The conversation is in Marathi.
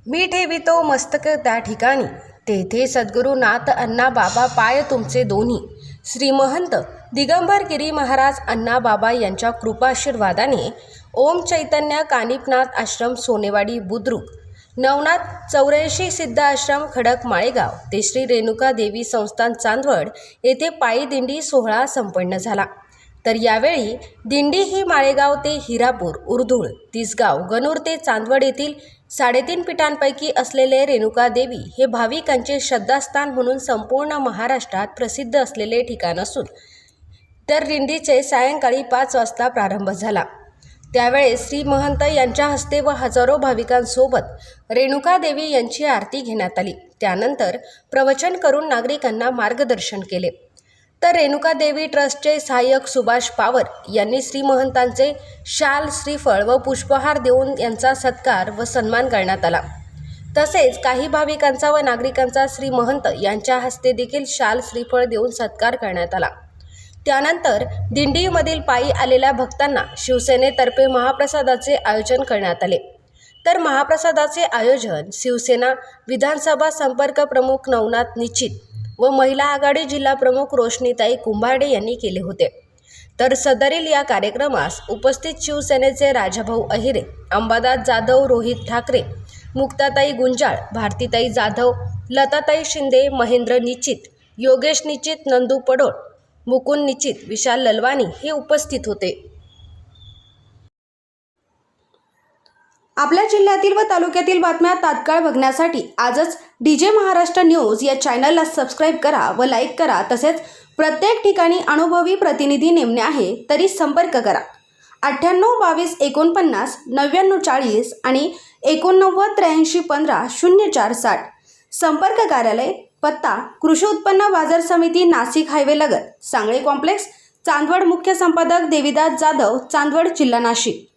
मी ठेवितो मस्तक त्या ठिकाणी, तेथे सद्गुरुनाथ अण्णा बाबा पाय तुमचे दोन्ही. श्री महंत दिगंबर गिरी महाराज अण्णा बाबा यांच्या कृपाशीर्वादाने ओम चैतन्य कानिपनाथ आश्रम सोनेवाडी बुद्रुक, नवनाथ 84 सिद्ध आश्रम खडक माळेगाव ते श्री रेणुका देवी संस्थान चांदवड येथे पायी दिंडी सोहळा संपन्न झाला. तर यावेळी दिंडी ही माळेगाव ते हिरापूर, उर्धुळ, तिसगाव, गणूर ते चांदवड येथील 3.5 पीठांपैकी असलेले रेणुका देवी हे भाविकांचे श्रद्धास्थान म्हणून संपूर्ण महाराष्ट्रात प्रसिद्ध असलेले ठिकाण असून तर दिंडीचे सायंकाळी 5 वाजता प्रारंभ झाला. त्यावेळेस श्री महंत यांच्या हस्ते व हजारो भाविकांसोबत रेणुका देवी यांची आरती घेण्यात आली. त्यानंतर प्रवचन करून नागरिकांना मार्गदर्शन केले. तर रेणुका देवी ट्रस्टचे सहाय्यक सुभाष पावर यांनी श्री महंतांचे शाल, श्रीफळ व पुष्पहार देऊन यांचा सत्कार व सन्मान करण्यात आला. तसेच काही भाविकांचा व नागरिकांचा श्री महंत यांच्या हस्ते देखील शाल, श्रीफळ देऊन सत्कार करण्यात आला. त्यानंतर दिंडीमधील पायी आलेल्या भक्तांना शिवसेनेतर्फे महाप्रसादाचे आयोजन करण्यात आले. तर महाप्रसादाचे आयोजन शिवसेना विधानसभा संपर्क प्रमुख नवनाथ निश्चित व महिला आघाडी जिल्हा प्रमुख रोशनीताई कुंभारडे यांनी केले होते. तर सदरील या कार्यक्रमास उपस्थित शिवसेनेचे राजाभाऊ अहिरे, अंबादास जाधव, रोहित ठाकरे, मुक्ताताई गुंजाळ, भारतीताई जाधव, लताताई शिंदे, महेंद्र निश्चित, योगेश निश्चित, नंदू पडोळ, मुकुंद निश्चित, विशाल ललवानी हे उपस्थित होते. आपल्या जिल्ह्यातील व तालुक्यातील बातम्या तात्काळ बघण्यासाठी आजच DJ महाराष्ट्र न्यूज या चॅनलला सबस्क्राईब करा व लाईक करा. तसेच प्रत्येक ठिकाणी अनुभवी प्रतिनिधी नेमणे आहे तरी संपर्क करा 98 22 49 99 40 आणि 89 83 15 04 60. संपर्क कार्यालय पत्ता कृषी उत्पन्न बाजार समिती, नाशिक हायवे लगत, सांगळे कॉम्प्लेक्स, चांदवड. मुख्य संपादक देविदास जाधव, चांदवड, जिल्हा नाशिक.